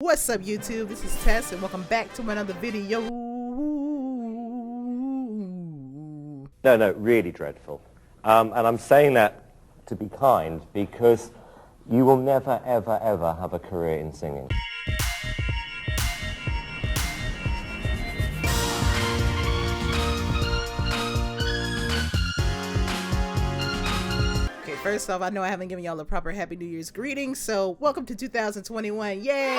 What's up, YouTube? This is Tess, and welcome back to another video. No, really dreadful. And I'm saying that to be kind because you will never, ever, ever have a career in singing. Okay, first off, I know I haven't given y'all a proper Happy New Year's greeting, so welcome to 2021. Yay!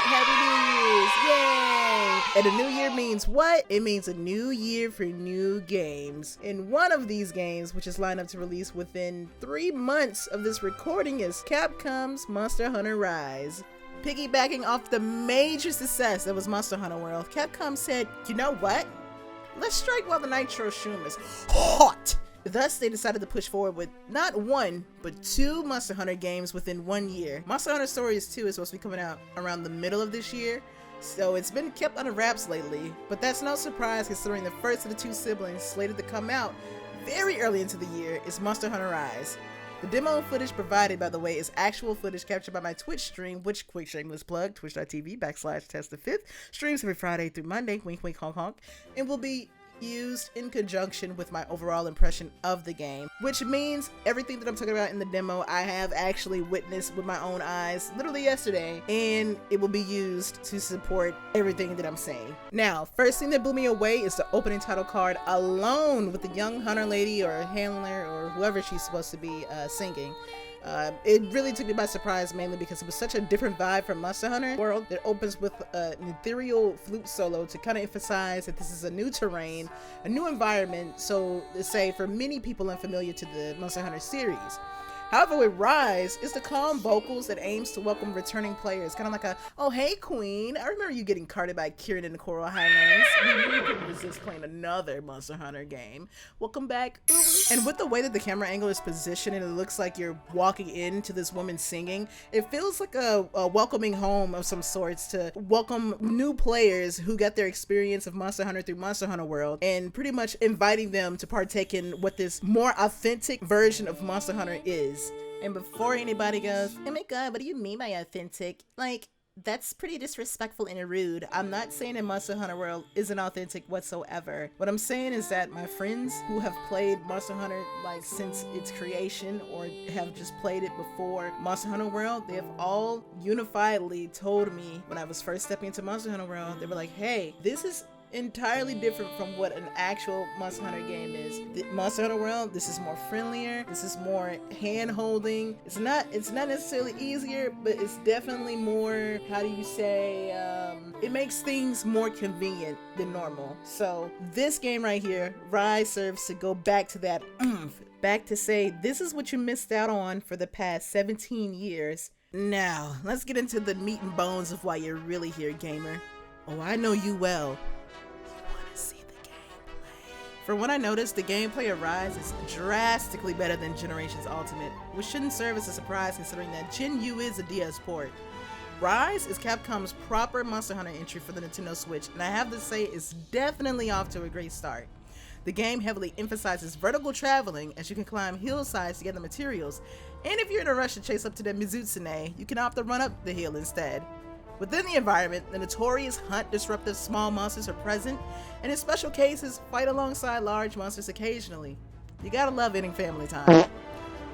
Happy New Year's! Yay! And a new year means what? It means a new year for new games. And one of these games, which is lined up to release within 3 months of this recording, is Capcom's Monster Hunter Rise. Piggybacking off the major success that was Monster Hunter World, Capcom said, you know what? Let's strike while the nitro shroom is hot. Thus, they decided to push forward with not one, but 2 Monster Hunter games within 1 year. Monster Hunter Stories 2 is supposed to be coming out around the middle of this year, so it's been kept under wraps lately, but that's no surprise considering the first of the 2 siblings slated to come out very early into the year is Monster Hunter Rise. The demo footage provided, by the way, is actual footage captured by my Twitch stream, which, quick shameless plug, twitch.tv/Test5th, streams every Friday through Monday, wink wink honk honk, and will be used in conjunction with my overall impression of the game, which means everything that I'm talking about in the demo I have actually witnessed with my own eyes literally yesterday, and it will be used to support everything that I'm saying. Now, first thing that blew me away is the opening title card alone with the young hunter lady or handler or whoever she's supposed to be singing. It really took me by surprise, mainly because it was such a different vibe from Monster Hunter World that opens with an ethereal flute solo to kind of emphasize that this is a new terrain, a new environment, so to say, for many people unfamiliar to the Monster Hunter series. However, with Rise, it's the calm vocals that aims to welcome returning players, kind of like a, oh hey queen, I remember you getting carded by Kieran in the Coral Highlands. You couldn't resist playing another Monster Hunter game. Welcome back. And with the way that the camera angle is positioned and it looks like you're walking into this woman singing, it feels like a welcoming home of some sorts to welcome new players who got their experience of Monster Hunter through Monster Hunter World and pretty much inviting them to partake in what this more authentic version of Monster Hunter is. And before anybody goes, oh my god, what do you mean by authentic? Like, that's pretty disrespectful and rude. I'm not saying that Monster Hunter World isn't authentic whatsoever. What I'm saying is that my friends who have played Monster Hunter like since its creation or have just played it before Monster Hunter World, they have all unifiedly told me when I was first stepping into Monster Hunter World, they were like, hey, this is entirely different from what an actual Monster Hunter game is. The Monster Hunter World, this is more friendlier, this is more hand-holding. It's not necessarily easier, but it's definitely more, how do you say, it makes things more convenient than normal. So this game right here, Rise, serves to go back to that back to say, this is what you missed out on for the past 17 years. Now, let's get into the meat and bones of why you're really here, gamer. Oh, I know you well. From what I noticed, the gameplay of Rise is drastically better than Generations Ultimate, which shouldn't serve as a surprise considering that Gen U is a DS port. Rise is Capcom's proper Monster Hunter entry for the Nintendo Switch, and I have to say it's definitely off to a great start. The game heavily emphasizes vertical traveling as you can climb hillsides to gather materials, and if you're in a rush to chase up to the Mizutsune, you can opt to run up the hill instead. Within the environment, the notorious hunt disruptive small monsters are present, and in special cases, fight alongside large monsters occasionally. You gotta love ending family time.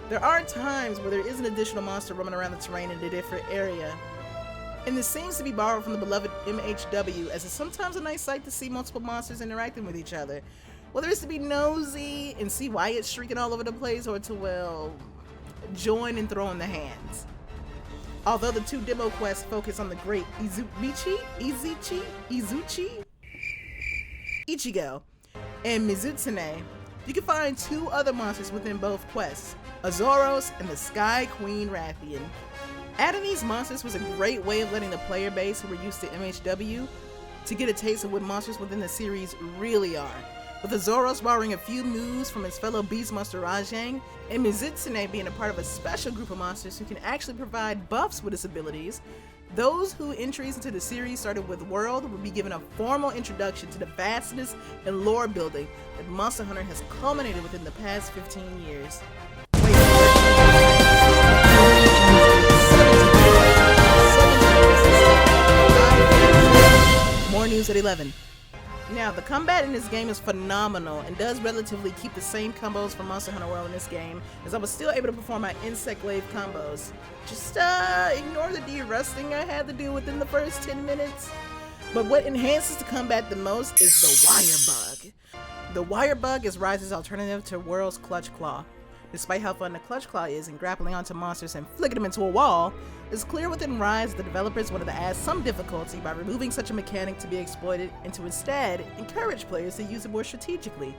There are times where there is an additional monster roaming around the terrain in a different area, and this seems to be borrowed from the beloved MHW, as it's sometimes a nice sight to see multiple monsters interacting with each other. Whether it's to be nosy and see why it's shrieking all over the place, or to, well, join and throw in the hands. Although the 2 demo quests focus on the great Ichigo, and Mizutsune, you can find 2 other monsters within both quests, Azoros and the Sky Queen Rathian. Adding these monsters was a great way of letting the player base who were used to MHW to get a taste of what monsters within the series really are, with Azoros borrowing a few moves from his fellow beast monster Rajang, and Mizutsune being a part of a special group of monsters who can actually provide buffs with his abilities. Those whose entries into the series started with World will be given a formal introduction to the vastness and lore building that Monster Hunter has culminated within the past 15 years. news at 11. Now, the combat in this game is phenomenal and does relatively keep the same combos from Monster Hunter World in this game, as I was still able to perform my insect wave combos. Just ignore the de-rusting I had to do within the first 10 minutes. But what enhances the combat the most is the wire bug. The wire bug is Rise's alternative to World's Clutch Claw. Despite how fun the Clutch Claw is in grappling onto monsters and flicking them into a wall, it's clear within Rise the developers wanted to add some difficulty by removing such a mechanic to be exploited and to instead encourage players to use it more strategically,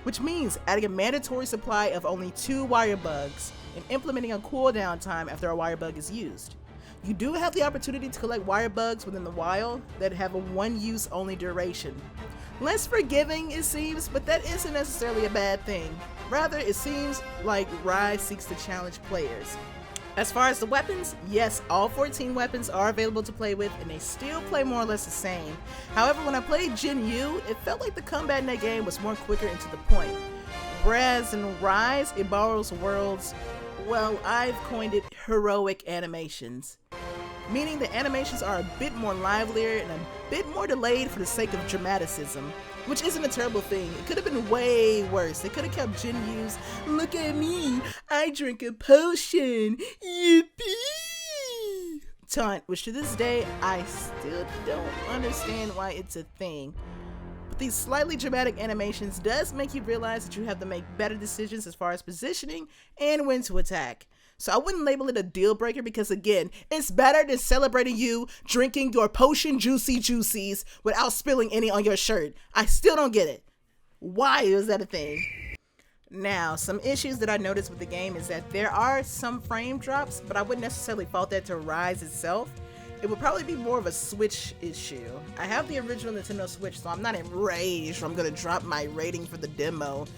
which means adding a mandatory supply of only 2 wire bugs and implementing a cooldown time after a wire bug is used. You do have the opportunity to collect wire bugs within the wild that have a 1-use only duration. Less forgiving it seems, but that isn't necessarily a bad thing. Rather, it seems like Rise seeks to challenge players. As far as the weapons, yes, all 14 weapons are available to play with and they still play more or less the same. However, when I played Gen U, it felt like the combat in that game was more quicker and to the point. Whereas in Rise, it borrows World's, well, I've coined it heroic animations. Meaning the animations are a bit more livelier and a bit more delayed for the sake of dramaticism, which isn't a terrible thing. It could have been way worse. They could have kept Gen U's, "Look at me, I drink a potion, yippee!" taunt, which to this day, I still don't understand why it's a thing. But these slightly dramatic animations does make you realize that you have to make better decisions as far as positioning and when to attack. So I wouldn't label it a deal breaker because again, it's better than celebrating you drinking your potion juicies without spilling any on your shirt. I still don't get it. Why is that a thing? Now, some issues that I noticed with the game is that there are some frame drops, but I wouldn't necessarily fault that to Rise itself. It would probably be more of a Switch issue. I have the original Nintendo Switch, so I'm not enraged or I'm gonna drop my rating for the demo.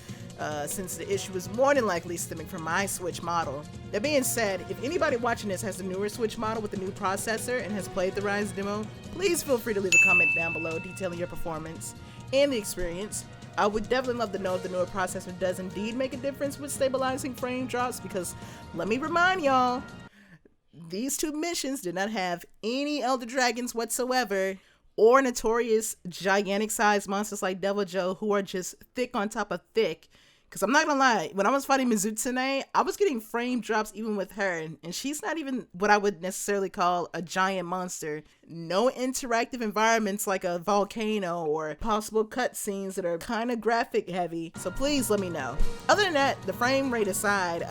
Since the issue is more than likely stemming from my Switch model. That being said, if anybody watching this has the newer Switch model with the new processor and has played the Rise demo, please feel free to leave a comment down below detailing your performance and the experience. I would definitely love to know if the newer processor does indeed make a difference with stabilizing frame drops, because let me remind y'all, these 2 missions did not have any Elder Dragons whatsoever, or notorious gigantic sized monsters like Devil Joe who are just thick on top of thick. Because I'm not gonna lie, when I was fighting Mizutsune, I was getting frame drops even with her, and she's not even what I would necessarily call a giant monster. No interactive environments like a volcano or possible cutscenes that are kind of graphic heavy, so please let me know. Other than that, the frame rate aside,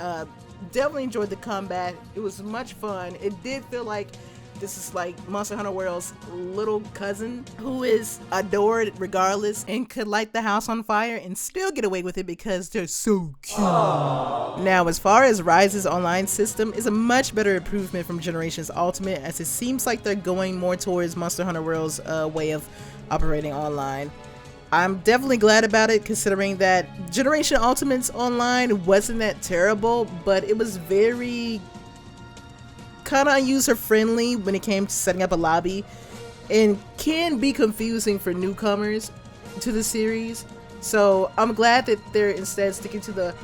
definitely enjoyed the combat. It was much fun. It did feel like this is like Monster Hunter World's little cousin who is adored regardless and could light the house on fire and still get away with it because they're so cute. Aww. Now, as far as Rise's online system is a much better improvement from Generations Ultimate, as it seems like they're going more towards Monster Hunter World's way of operating online. I'm definitely glad about it, considering that Generation Ultimate's online wasn't that terrible, but it was very kind of user friendly when it came to setting up a lobby and can be confusing for newcomers to the series. So I'm glad that they're instead sticking to the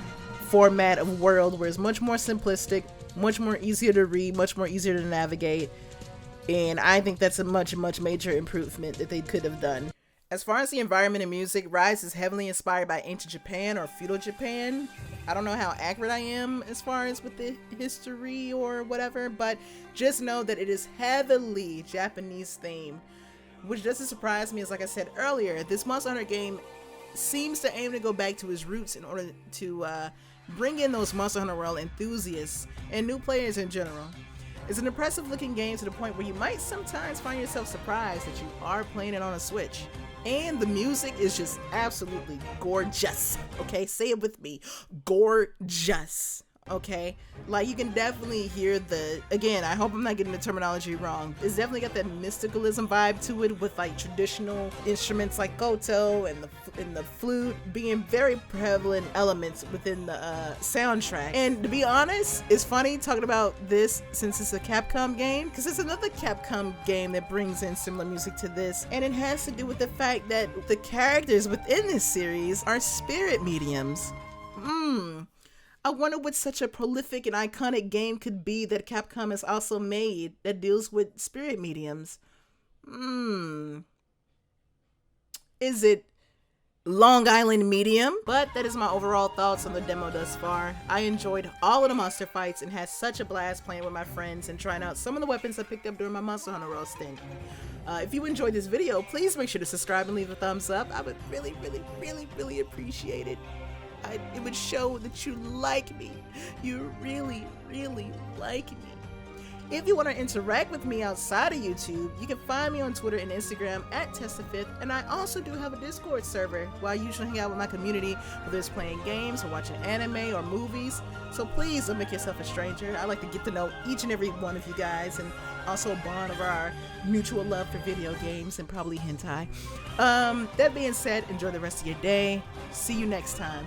format of World, where it's much more simplistic, much more easier to read, much more easier to navigate, and I think that's a much major improvement that they could have done. As far as the environment and music, Rise is heavily inspired by ancient Japan or feudal Japan. I don't know how accurate I am as far as with the history or whatever, but just know that it is heavily Japanese themed, which doesn't surprise me, as like I said earlier, this Monster Hunter game seems to aim to go back to its roots in order to bring in those Monster Hunter World enthusiasts and new players in general. It's an impressive looking game to the point where you might sometimes find yourself surprised that you are playing it on a Switch. And the music is just absolutely gorgeous. Okay, say it with me. Gorgeous. Okay, like you can definitely hear again, I hope I'm not getting the terminology wrong. It's definitely got that mysticalism vibe to it, with like traditional instruments like koto and the flute being very prevalent elements within the soundtrack. And to be honest, it's funny talking about this since it's a Capcom game, because it's another Capcom game that brings in similar music to this, and it has to do with the fact that the characters within this series are spirit mediums. I wonder what such a prolific and iconic game could be that Capcom has also made that deals with spirit mediums. Is it Long Island medium? But that is my overall thoughts on the demo thus far. I enjoyed all of the monster fights and had such a blast playing with my friends and trying out some of the weapons I picked up during my Monster Hunter World stint. If you enjoyed this video, please make sure to subscribe and leave a thumbs up. I would really appreciate it. It would show that you like me. You really like me. If you want to interact with me outside of YouTube, you can find me on Twitter and Instagram at Testa5th, and I also do have a Discord server where I usually hang out with my community, whether it's playing games or watching anime or movies. So please don't make yourself a stranger. I like to get to know each and every one of you guys, and also bond over our mutual love for video games and probably hentai. That being said, enjoy the rest of your day. See you next time.